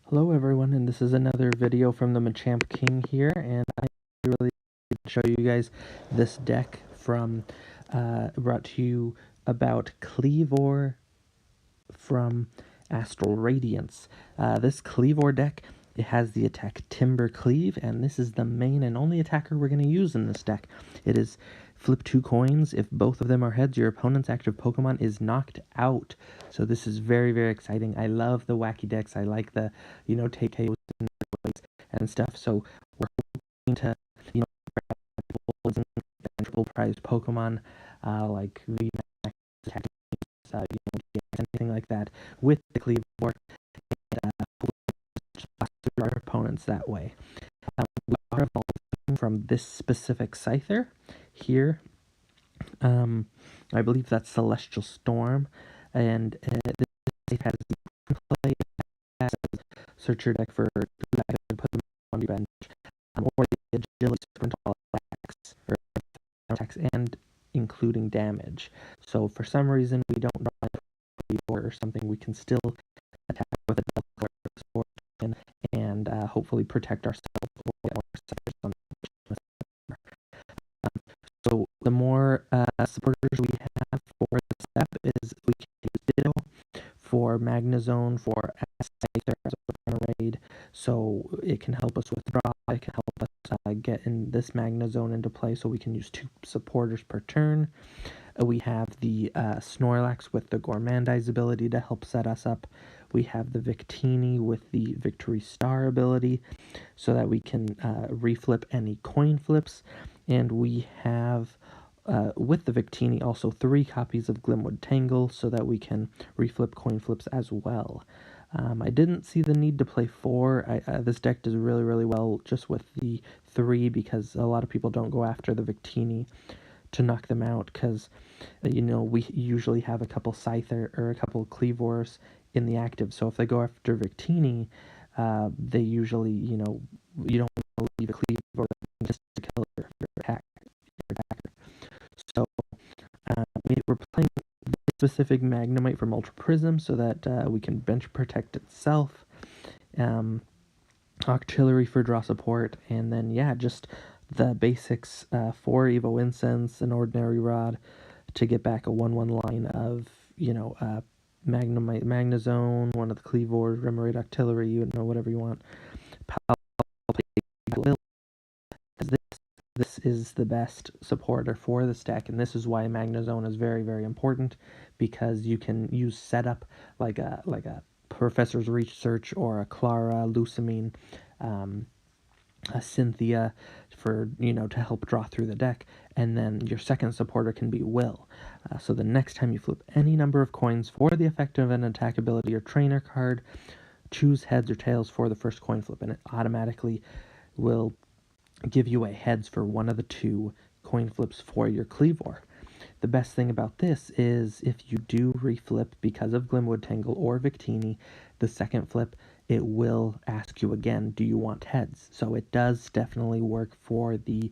Hello everyone, and this is another video from the Machamp King here, and I really show you guys this deck from brought to you about Kleavor from Astral Radiance. This Kleavor deck, it has the attack Timber Cleave, and this is the main and only attacker we're going to use in this deck. It is flip 2 coins. If both of them are heads, your opponent's active Pokemon is knocked out. So this is very, very exciting. I love the wacky decks. I like the, take KOs and stuff. So we're hoping to, grab triple prize Pokemon, like VMAX, anything like that with the Kleavor, and our opponents that way. We are evolving from this specific Scyther here. I believe that's Celestial Storm, and this has the play as search your deck for put them on your bench, or the agility sprint all attacks and including damage. So for some reason we don't know or something, we can still attack with a double sword and hopefully protect ourselves or on. So the more supporters we have for the step is we can use Ditto for Magnezone, for Scyther as a raid, so it can help us withdraw, it can help us get in this Magnezone into play, so we can use 2 supporters per turn. We have the Snorlax with the Gourmandize ability to help set us up. We have the Victini with the Victory Star ability so that we can reflip any coin flips. And we have, with the Victini, also 3 copies of Glimwood Tangle so that we can reflip coin flips as well. I didn't see the need to play 4. This deck does really, really well just with the 3 because a lot of people don't go after the Victini to knock them out because, we usually have a couple Scyther or a couple Kleavors in the active. So if they go after Victini, they usually, you don't leave a Kleavor just to kill your attacker. So we're playing this specific Magnemite from Ultra Prism so that we can bench protect itself. Octillery for draw support, and then just the basics, 4 Evo Incense, an Ordinary Rod to get back a 1/1 line of, Magnemite, Magnezone, one of the Kleavor, Remoraid, Octillery, whatever you want. This is the best supporter for this deck, and this is why Magnezone is very, very important, because you can use setup like a Professor's Research or a Clara, Lusamine, a Cynthia for, to help draw through the deck, and then your second supporter can be Will. So the next time you flip any number of coins for the effect of an attack ability or trainer card, choose heads or tails for the first coin flip, and it automatically will give you a heads for one of the 2 coin flips for your Kleavor. The best thing about this is if you do reflip because of Glimwood Tangle or Victini, the second flip, it will ask you again, do you want heads? So it does definitely work for the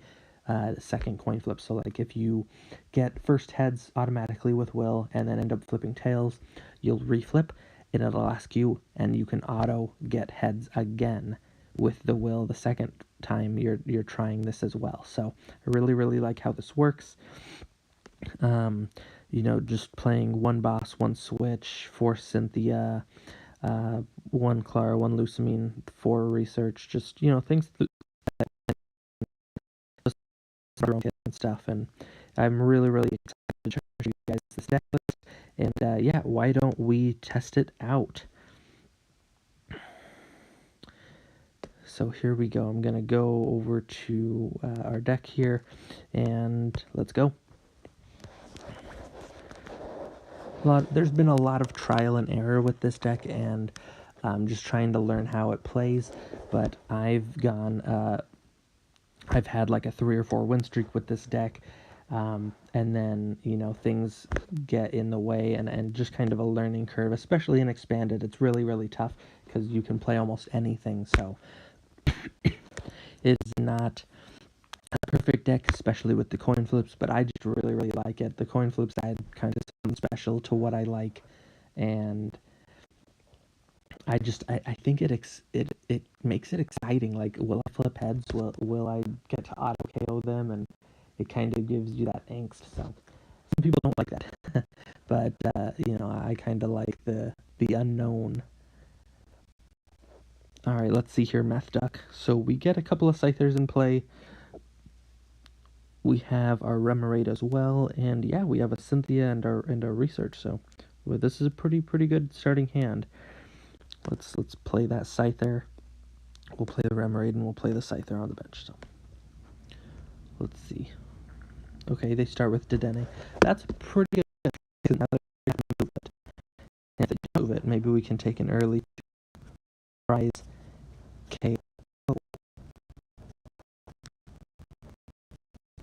second coin flip. So like if you get first heads automatically with Will and then end up flipping tails, you'll reflip and it'll ask you, and you can auto get heads again with the Will the second time you're trying this as well. So I really, really like how this works. Just playing 1 boss, 1 switch, 4 Cynthia, 1 Clara, 1 Lusamine, 4 research, just, things and stuff. And I'm really, really excited to show you guys this deck list. And why don't we test it out? So here we go. I'm going to go over to our deck here, and let's go. There's been a lot of trial and error with this deck, and I'm just trying to learn how it plays, but I've had like a 3 or 4 win streak with this deck, and then, things get in the way, and just kind of a learning curve, especially in Expanded. It's really, really tough because you can play almost anything, so it's not a perfect deck, especially with the coin flips, but I just really, really like it. The coin flips add kind of something special to what I like, and I think it makes it exciting. Like, will I flip heads? Will I get to auto KO them? And it kind of gives you that angst. So some people don't like that, but I kind of like the unknown. All right, let's see here, Meth Duck. So we get a couple of Scythers in play. We have our Remoraid as well, and yeah, we have a Cynthia and our Research. So well, this is a pretty good starting hand. Let's play that Scyther. We'll play the Remoraid and we'll play the Scyther on the bench. So let's see. Okay, they start with Dedenne. That's pretty good. Now they're gonna move it. And if they move it, maybe we can take an early prize KO.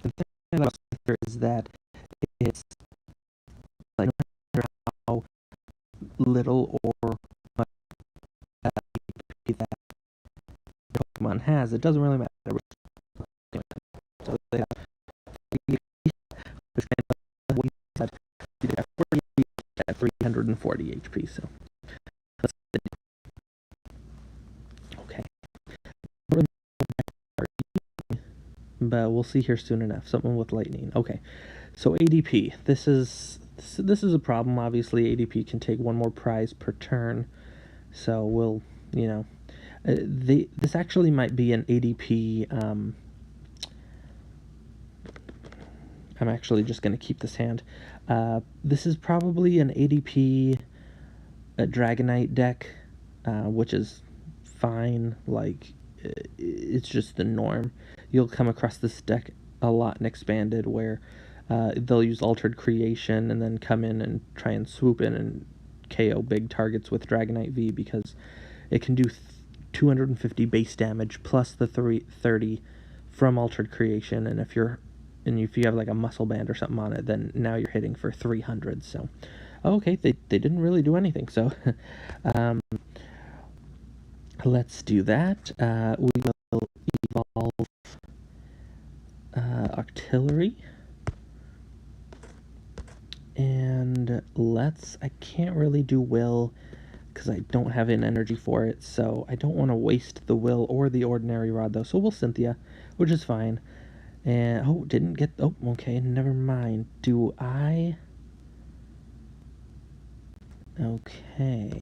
The thing about Scyther is that it's like, no matter how little or much AP that Pokemon has, it doesn't really matter. So they have this kind of what you said, you have 40 at 340 HP. So okay, but we'll see here soon enough. Something with lightning. Okay, so ADP. This is a problem. Obviously, ADP can take one more prize per turn. So we'll, this actually might be an ADP. I'm actually just going to keep this hand. This is probably an ADP Dragonite deck, which is fine. Like, it's just the norm. You'll come across this deck a lot in Expanded, where they'll use Altered Creation and then come in and try and swoop in and KO big targets with Dragonite V, because it can do 250 base damage plus the 330 from Altered Creation, and if you have like a muscle band or something on it, then now you're hitting for 300. So okay, they didn't really do anything. So let's do that. We will evolve Artillery, and I can't really do Will because I don't have an energy for it, so I don't want to waste the Will or the Ordinary Rod though, so we'll Cynthia, which is fine. And okay, never mind. Okay,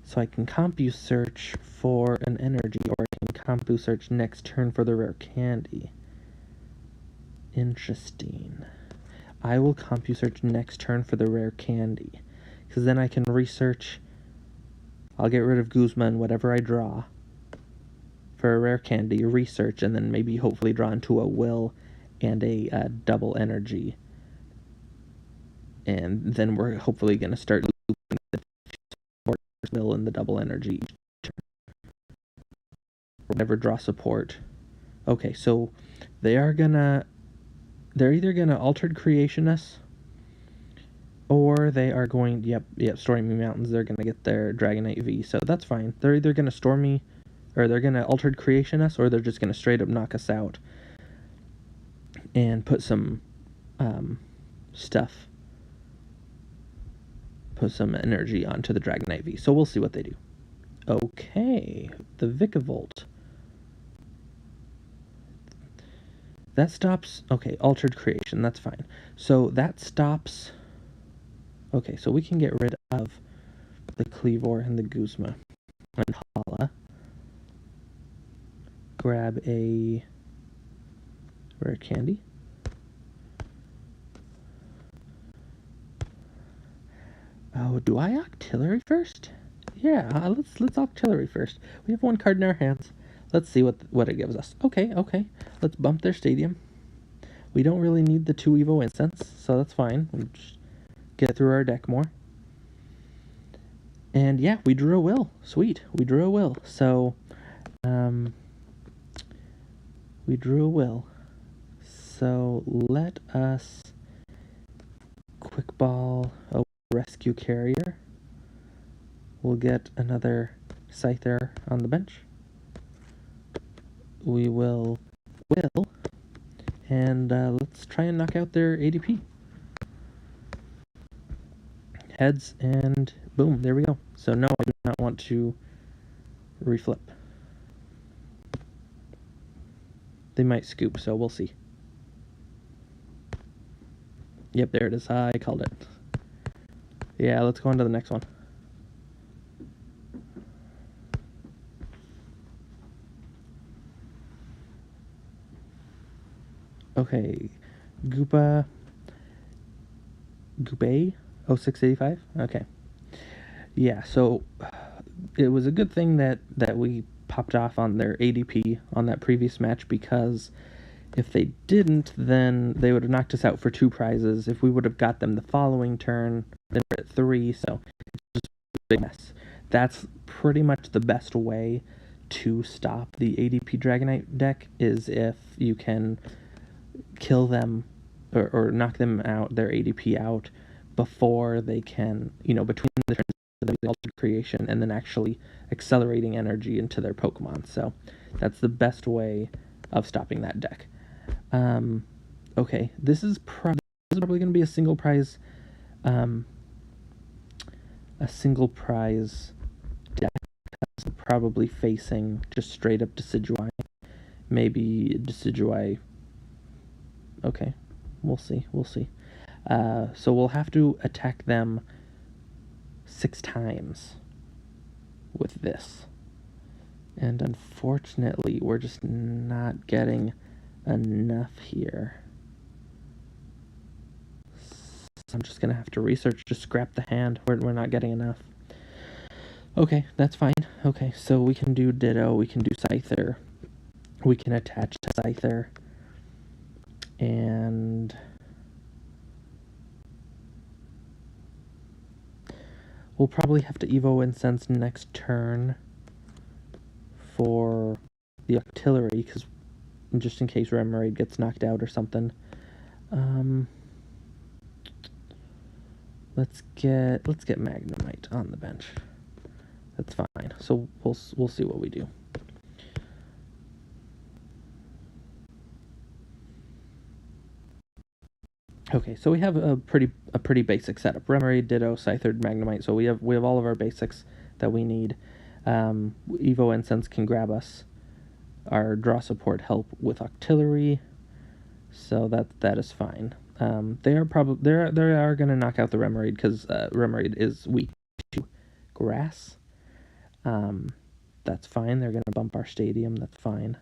so I can CompuSearch for an energy, or I can CompuSearch next turn for the rare candy. Interesting. I will CompuSearch next turn for the rare candy, because then I can research. I'll get rid of Guzma and whatever I draw for a rare candy, research, and then maybe hopefully draw into a Will and a double energy. And then we're hopefully going to start looping the Will and the double energy each turn. Or never draw support. Okay, so they're either gonna Altered Creation us, or they are going, yep, Stormy Mountains, they're gonna get their Dragonite V, so that's fine. They're either gonna Stormy, or they're gonna Altered Creation us, or they're just gonna straight up knock us out and put some stuff, put some energy onto the Dragonite V. So we'll see what they do. Okay, the Vikavolt. That stops, okay, Altered Creation, that's fine. So that stops, okay, so we can get rid of the Kleavor and the Guzma and Hala. Grab a rare candy. Oh, do I Artillery first? Yeah, let's Artillery first. We have one card in our hands. Let's see what it gives us. Okay. Let's bump their Stadium. We don't really need the 2 Evo Incense, so that's fine. We just get through our deck more. And yeah, we drew a Will. Sweet, we drew a Will. So, we drew a Will. So let us Quick Ball. Oh, Rescue Carrier. We'll get another Scyther on the bench. We will, and let's try and knock out their ADP. Heads, and Boom, there we go. So no, I do not want to reflip. They might scoop, so we'll see. Yep, there it is. I called it. Yeah, let's go on to the next one. Okay, Goopa 0685. Okay. Yeah, so it was a good thing that we popped off on their ADP on that previous match, because if they didn't, then they would have knocked us out for 2 prizes. If we would have got them the following turn, then we're at 3, so it's just a big mess. That's pretty much the best way to stop the ADP Dragonite deck, is if you can kill them or knock them out, their ADP out, before they can, between the turns of the altered creation and then actually accelerating energy into their Pokemon. So that's the best way of stopping that deck. Okay, this is probably going to be a single prize deck, probably facing just straight up Decidueye. Maybe Decidueye. Okay, we'll see. So we'll have to attack them 6 times with this. And unfortunately, we're just not getting enough here. So I'm just going to have to research, just scrap the hand. We're not getting enough. Okay, that's fine. Okay, so we can do Ditto, we can do Scyther, we can attach to Scyther, and we'll probably have to Evo Incense next turn for the Octillery, because just in case Remoraid gets knocked out or something. Let's get Magnemite on the bench. That's fine. So we'll see what we do. Okay, so we have a pretty basic setup. Remoraid, Ditto, Scyther, Magnemite. So we have all of our basics that we need. Evo Incense can grab us our draw support help with Octillery, so that is fine. They are going to knock out the Remoraid, because Remoraid is weak to grass. That's fine. They're going to bump our stadium. That's fine.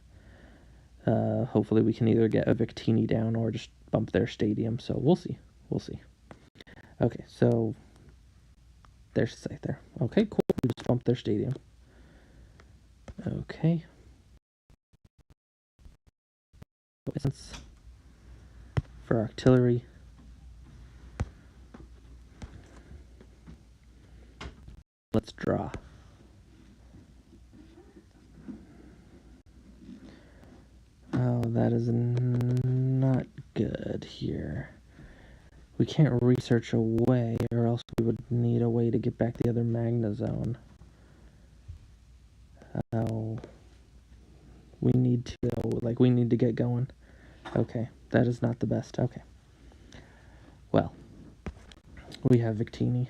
Hopefully we can either get a Victini down or just bump their stadium. So we'll see. Okay, so there's Scyther. Okay, cool. We just bumped their stadium. Okay. For Artillery. Let's draw. Oh, that is not good here. We can't research away, or else we would need a way to get back the other Magnezone. Oh. We need to get going. Okay, that is not the best. Okay. Well, we have Victini.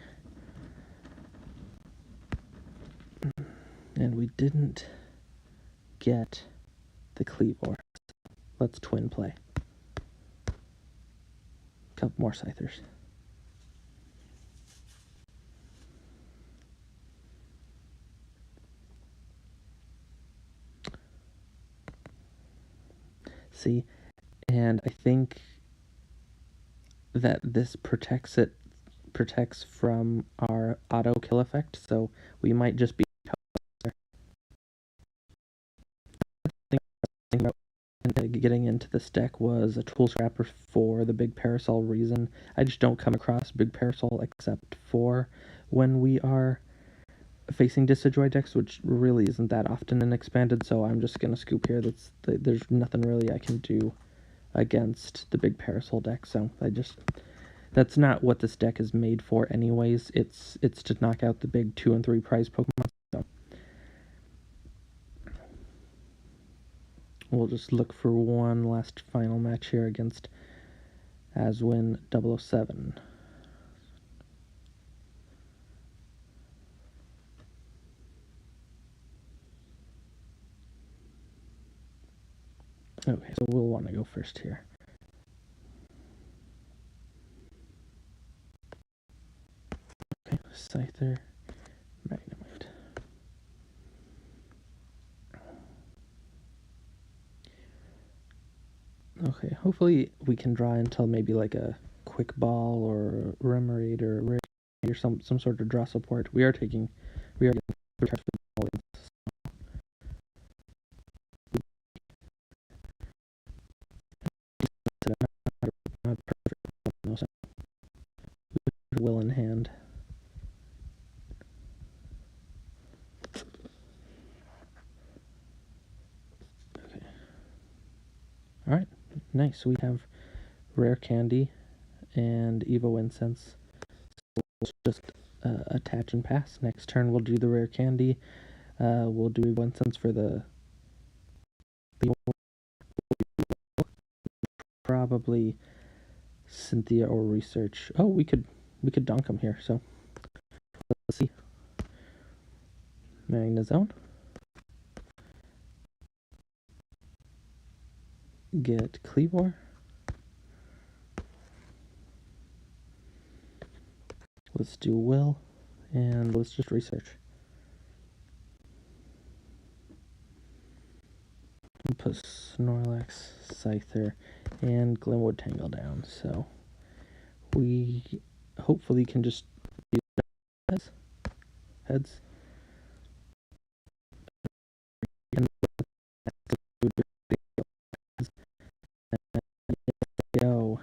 And we didn't get the Kleavor. Let's twin play. Couple more Scythers. See, and I think that this protects from our auto kill effect, so we might just be getting into this deck was a tool scrapper for the big parasol reason. I just don't come across big parasol except for when we are facing Decidueye decks, which really isn't that often in expanded, so I'm just gonna scoop here. There's nothing really I can do against the big parasol deck, so that's not what this deck is made for anyways. It's to knock out the big 2 and 3 prize Pokemon. So we'll just look for one last final match here against Aswin 007. Okay, so we'll want to go first here. Okay, Scyther, Magnemite. Okay, hopefully we can draw until maybe like a Quick Ball or Remoraid or Rare or some sort of draw support. We are getting 3 cards for the ball. Not perfect, no, so will in hand. Okay. All right, nice. We have Rare Candy and Evo Incense. So we'll just attach and pass. Next turn we'll do the Rare Candy. We'll do Evo Incense for the probably Cynthia or Research. Oh, we could dunk him here. So let's see. Magnezone. Get Kleavor. Let's do Will, and let's just research. We'll put Snorlax, Scyther, and Glenwood Tangle down. So we hopefully can just use heads. Go.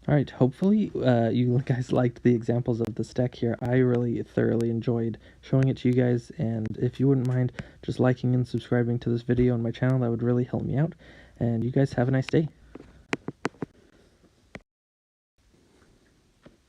Alright, hopefully you guys liked the examples of this deck here. I really thoroughly enjoyed showing it to you guys, and if you wouldn't mind just liking and subscribing to this video on my channel, that would really help me out. And you guys have a nice day.